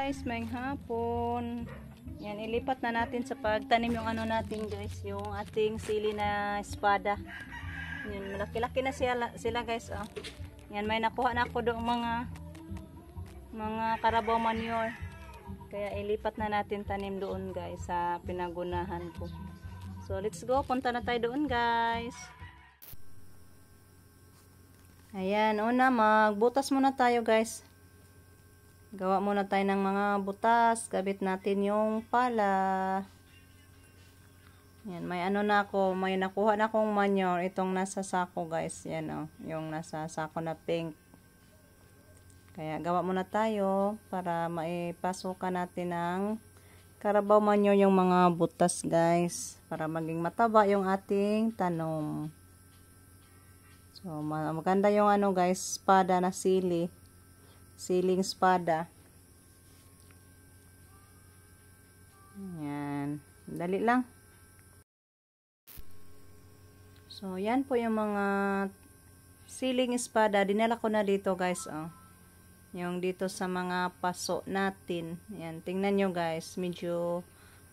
guys, may hapon. Yan, ilipat na natin sa pagtanim yung ano natin guys, yung ating sili na espada. Yan, malaki-laki na sila guys. Oh. Yan, may nakuha na ako doon mga Carabao manure. Kaya ilipat na natin tanim doon guys sa pinagunahan ko. So let's go, punta na tayo doon guys. Ayan, una magbutas muna tayo guys. Gawa muna tayo ng mga butas. Gabit natin yung pala. Yan, may ano na ako. May nakuha na akong manure. Itong nasa sako guys. Yan o. Yung nasa sako na pink. Kaya gawa muna tayo. Para maipasukan natin ng Carabao manure yung mga butas guys. Para maging mataba yung ating tanom. So maganda yung ano guys. Espada na sili. Siling espada. Yan. Dali lang. So, yan po yung mga siling espada. Dinala ko na dito guys. Oh. Yung dito sa mga paso natin. Yan. Tingnan nyo guys. Medyo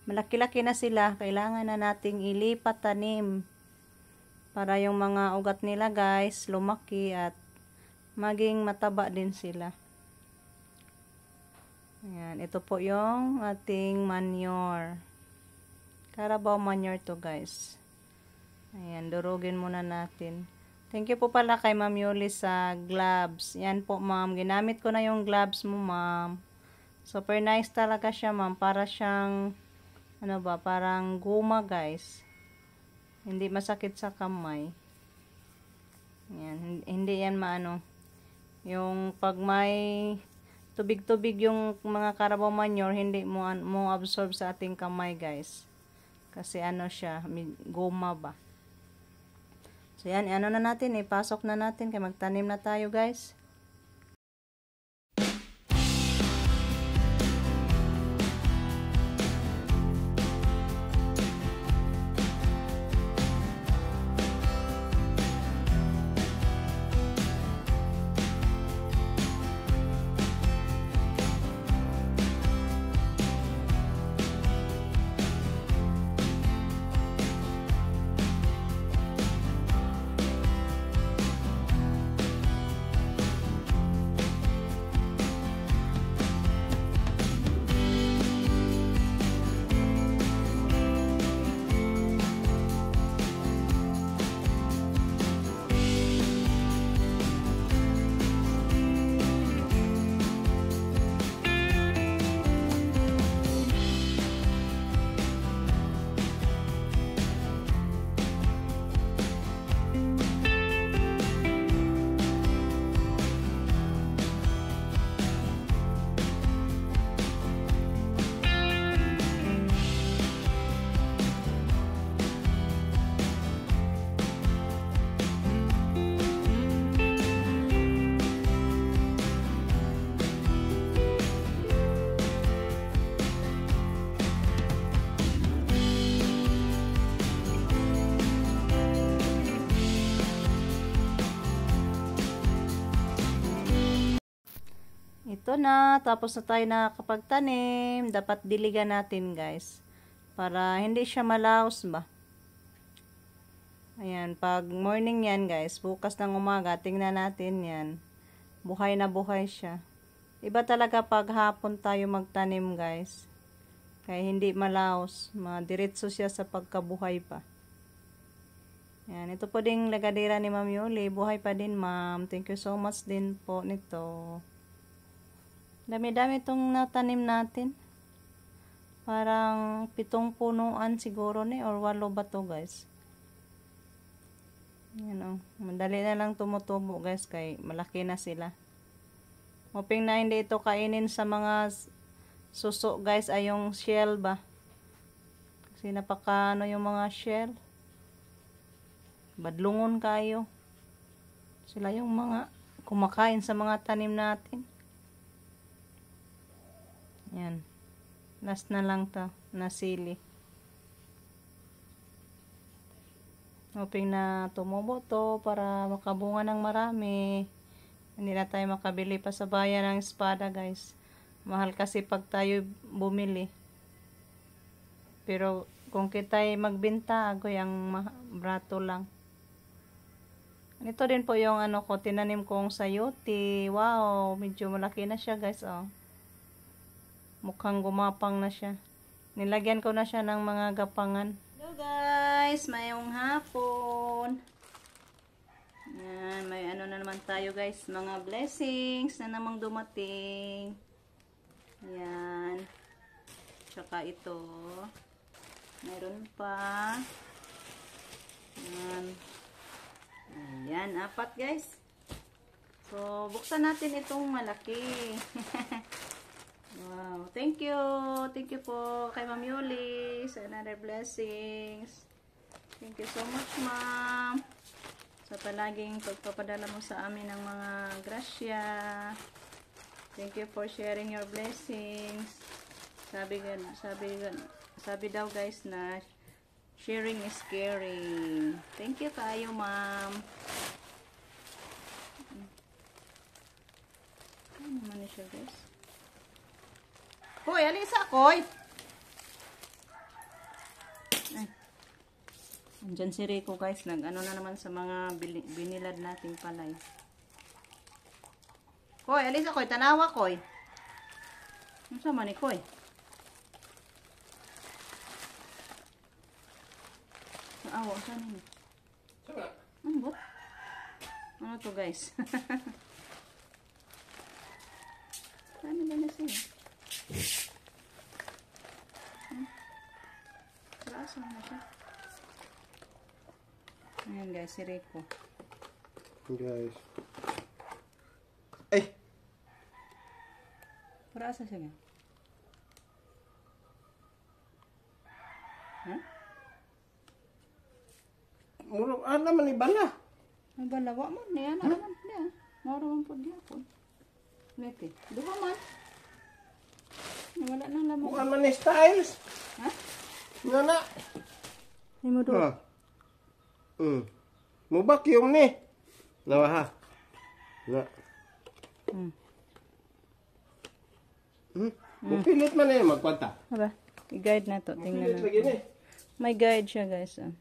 malaki-laki na sila. Kailangan na nating ilipat tanim. Para yung mga ugat nila guys lumaki at maging mataba din sila. Ayan, ito po yung ating manure. Carabao manure to guys. Ayan, durugin muna natin. Thank you po pala kay Ma'am Yuli sa gloves. Yan po ma'am, ginamit ko na yung gloves mo ma'am. Super nice talaga siya ma'am. Para siyang, ano ba, parang guma guys. Hindi masakit sa kamay. Ayan, hindi yan maano. Yung pag may tubig-tubig yung mga Carabao manure, hindi mo absorb sa ating kamay guys. Kasi ano siya, goma ba. So yan, ano na natin, ipasok na natin, kaya magtanim na tayo guys. Ito na, tapos na tayo nakakapagtanim. Dapat diligan natin guys. Para hindi siya malaos ba. Ayan, pag morning yan guys, bukas ng umaga, tingnan natin yan. Buhay na buhay siya. Iba talaga pag hapon tayo magtanim guys. Kaya hindi malaos. Madiretso siya sa pagkabuhay pa. Ayan, ito po ding lagadera ni Ma'am Yuli. Buhay pa din ma'am. Thank you so much din po nito. Dami-dami itong natanim natin. Parang 7 punuan siguro ni or 8 ba to guys. Yan o. Madali na lang tumutubo guys kay malaki na sila. Hoping na hindi ito kainin sa mga suso guys ay yung shell ba. Kasi napaka ano yung mga shell. Badlungon kayo. Sila yung mga kumakain sa mga tanim natin. Yan. Last na lang to na sili. Hoping na tumubo to para makabunga ng marami. Hindi na tayo makabili pa sa bayan ng espada guys. Mahal kasi pag tayo bumili. Pero kung kita'y magbenta, agoy ang brato lang. Ito din po yung ano ko, tinanim kong sayote. Wow, medyo malaki na siya guys, oh. Mukhang gumapang na siya. Nilagyan ko na siya ng mga gapangan. Hello guys, mayong hapon. Yan, may ano na naman tayo guys, mga blessings na namang dumating. Yan. Tsaka ito. Meron pa. Yan. Ayan, 4 guys. So, buksan natin itong malaki. Wow, thank you. Thank you po kay Ma'am Yuli sa another blessings. Thank you so much, Ma'am. Sa palaging pagpapadala mo sa amin ng mga grasya. Thank you for sharing your blessings. Sabi daw guys na sharing is caring. Thank you kayo, Ma'am. Ano naman ni siya, guys? Hoy, alisa, koy! Ay. Andyan si Rico, guys. Nag-ano na naman sa mga binilad nating palay. Koy, alisa, koy. Tanawa, koy. Ano sama ni koy? Awa, saan yun? Sama. Ano ba? Ano to, guys? Ano ba na siya? Rasa na siya. Ayan, guys, si Rico. Guys. Ay! Rasa siya nga? Ha? Murag naman ni bala. May balawa man. Niya na naman. Niya. Mara man po diya po. Lete. Duha man. Wala nang lamang. Bukan man ni styles. Ha? Nga na. Hindi mo doon. Mo vacuum ni. Nawa ha. Na. Pilit man eh magkwanta. Aba. I-guide na to. Tingnan Pilit lagi ni. na. May guide siya guys. Ah.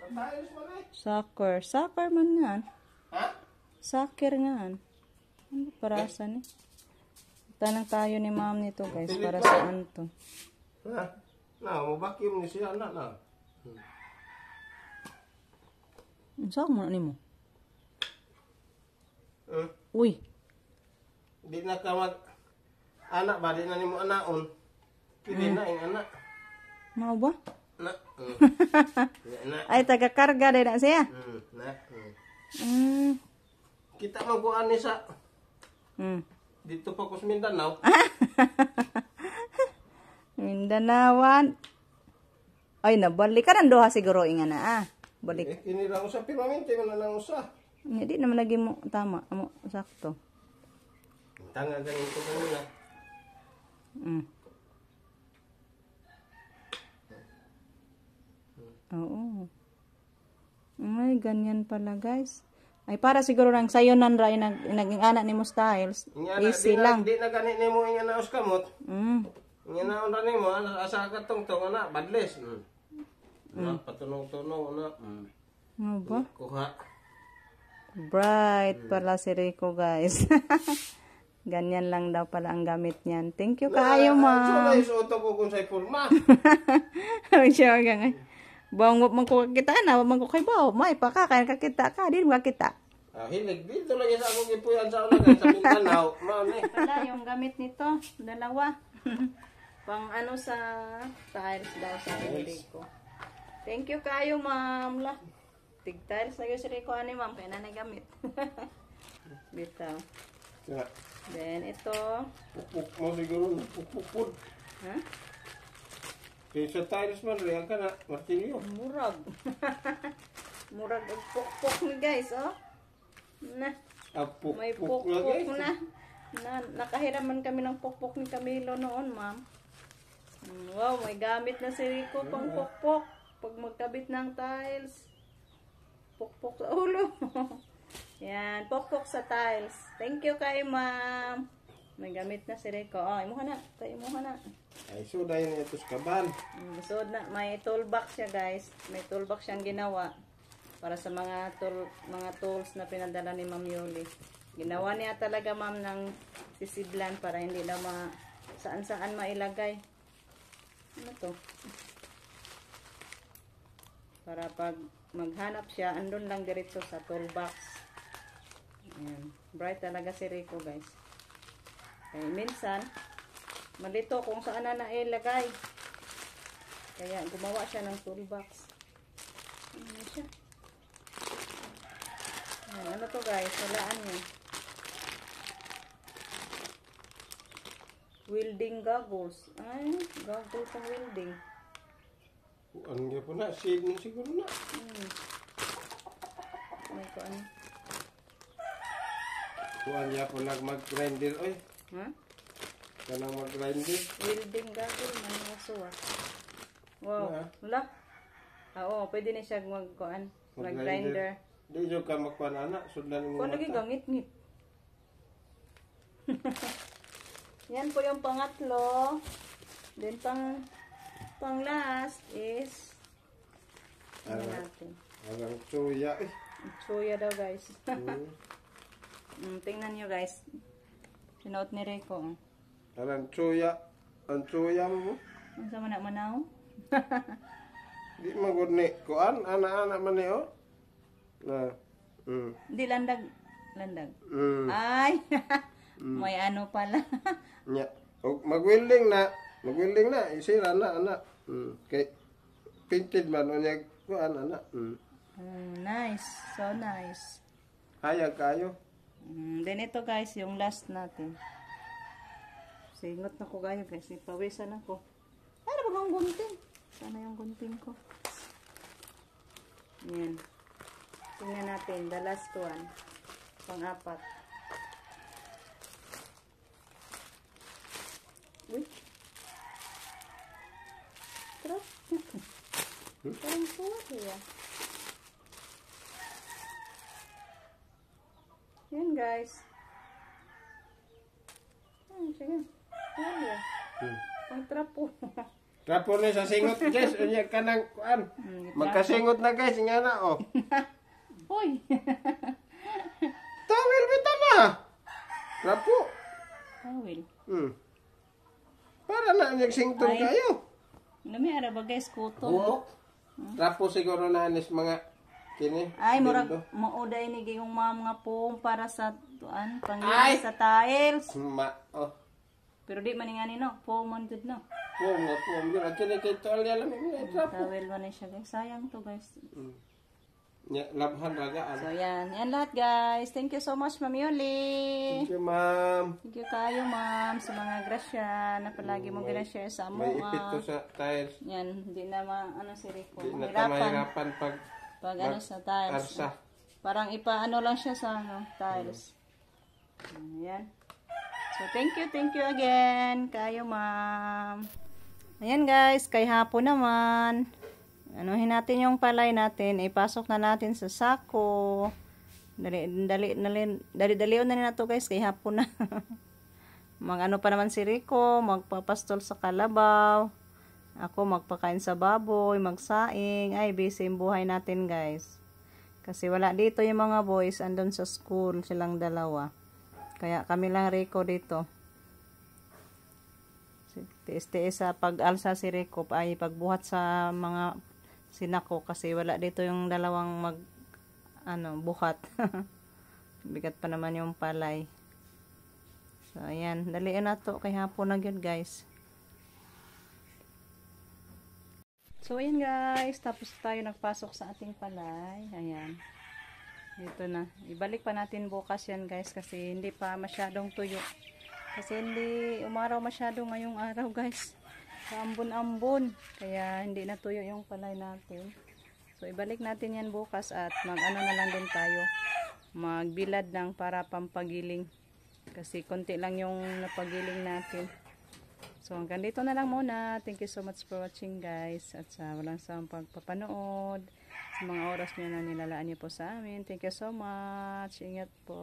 Styles man eh. Soccer. Soccer man nga. Ha? Soccer nga. Ano para saan eh? Tanang tayo ni ma'am nito guys. Para saan to? Ha? Na, mo vacuum ni siya na na. Saan mo na ni mo? Hmm. Uy. Di na ka mag anak ba di na nimo anaon. Kini na ing anak. Mau ba? Na. Na. Ay, taga-karga din na siya. Na. Mm. Kita magkuan ni sa Mm. dito pa ko sa Mindanao. Mindanawan. Ay, nabalik ka ng duha siguro inga na ah. Balik. Kini lang usa piramente man lang usa. Hindi naman lagi mo tama. Amo sakto. Tanga ganin ko kanina. Mm. Oo. Ay, ganyan pala guys. Ay, para siguro lang sayo nanray naging anak ni mo styles. Easy lang. Di na gani nimo ing ana uskamot. Mm. Ing ana ra nimo asa ka tungtong ana badles. Na patunong-tunong na. Ano ba? Kuha. Bright pala si Rico guys. Ganyan lang daw pala ang gamit niyan. Thank you kaayo, So ma'am. guys, auto ko kung say forma. Ay, siya nga. Bawang man ko kita na, man ko kay baw. May pa ka, kaya kakita ka, di mo kita. Hilig dito lang sa akong ipuyan sa ulan sa Mindanao. Ma'am eh. Pala, yung gamit nito, dalawa. Pang ano sa tiles daw sa Rico. Thank you kayo, ma'am. Tig tiles na yung si Rico, ani ma'am, kaya na gamit. Bitaw. Yeah. Then, ito. Pupuk mo siguro, pupukpud. Ha? Kaya sa tiles man, riyan ka na, martilyo. Murag. Murag ang pukpok ni guys, oh. Na. May Pukpuk pukpok lagi. na. Nakahiraman kami ng pukpok ni Camilo noon, ma'am. Wow, may gamit na si Rico pang pukpok. Pag magkabit ng tiles. Pukpok sa ulo. Yan, pokpok sa tiles. Thank you kay ma'am. May gamit na si Rico. Oh, imuha na. Imuha na. Ay, so dahil ito sa kaban. Suod na. May toolbox siya guys. May toolbox siyang ginawa. Para sa mga tools na pinadala ni Ma'am Yuli. Ginawa niya talaga ma'am ng sisidlan para hindi na saan-saan mailagay. Ano to? Para pag maghanap siya, andun lang diretso sa toolbox. Ayan. Bright talaga si Rico guys. Kaya minsan, malito kung saan na nailagay. Kaya gumawa siya ng toolbox. Ano siya? Ayan, ano to guys? Walaan niya. Welding goggles. Ay, goggles pang welding. Ano nga po na? Shade na siguro na. May ko ano? Kuhan niya po mag-grinder. Oy, Ha? kanang mag-grinder. Welding goggle. Manyaso ah. Wow. Ha? Wala. Oo, pwede na siya mag-grinder. Di nyo ka magkuhan anak. Sundan mo Kung lagi mata. gamit-ngit. Yan po yung pangatlo. Then pang last is ano natin? Parang suya eh. Suya daw guys. Hmm. Tingnan nyo guys. Sinuot ni Rico. Parang suya. Ang suya mo. Ang sama na manaw. Di magod ni kuhan. Anak-anak man ni oh. Na. Hindi landag. Landag. Ay. Ay. May ano pala. Nya. O mag-welding na. Mag-welding na. Isira na anak. Kay painted man o niya kuhan anak. Nice. So nice. Hayag kayo. Then ito guys, yung last natin. Singot na ko kayo guys. Ipawisan ako. Ano ba ang gunting? Sana yung gunting ko. Yan. Tingnan natin. The last one. Pang-apat. Uy. Trap. Parang suwat siya. Yan guys. Sige. Yan yan. Ang trapo. Trapo ni sa singot guys. Unya ka ng kuhan. Magkasingot na guys. Nga na oh. Hoy. Tawil bita na. Trapo. Tawil. Para na unya sington Ay. kayo. Nami ara ba guys kuto. Humok. Trapo siguro na anis mga kini. Ay murag dindo. mauday ni gayong mga pong para sa tuan Ay. pangilan sa tiles. Oh. Pero di man nga ni no, pong man jud no. Humok. Humok. Kini kay to alya lang ni trapo. Tawil man ni siya guys. Sayang to guys. Nya labhan ragaan. So yan, yan lahat guys. Thank you so much Ma'am Yuli. Thank you, ma'am. Thank you kayo ma'am sa mga grasya na palagi mong ginashare sa amo. May ipit ko sa tiles. Yan, hindi na ano si Rico. Di na Mahirapan mahirapan pag ano sa tiles. arsa. Parang ipaano lang siya sa tiles. Ayan. So thank you again kayo ma'am. Ayan guys, kay hapon naman. Anuhin natin yung palay natin, ipasok na natin sa sako. Dali-dalion na to guys, kay hapon na. Mag-ano pa naman si Rico, magpapastol sa kalabaw. Ako magpakain sa baboy, magsaing. Ay, busy yung buhay natin guys. Kasi wala dito yung mga boys, andun sa school, silang dalawa. Kaya kami lang Rico dito. Tiis-tiis sa pag-alsa si Rico, ay pagbuhat sa mga sinako kasi wala dito yung dalawang buhat. Bigat pa naman yung palay. So ayan, dalian na to kay hapon na yun guys. So ayan guys, tapos tayo nagpasok sa ating palay. Ayan. Ito na. Ibalik pa natin bukas yan guys kasi hindi pa masyadong tuyo. Kasi hindi umaraw masyado ngayong araw guys. Sa ambon-ambon. Kaya hindi natuyo yung palay natin. So ibalik natin yan bukas at mag-ano na lang din tayo. Magbilad lang para pampagiling. Kasi konti lang yung napagiling natin. So hanggang dito na lang muna. Thank you so much for watching guys. At sa walang sawang pagpapanood. sa mga oras nyo na nilalaan niyo po sa amin. Thank you so much. Ingat po.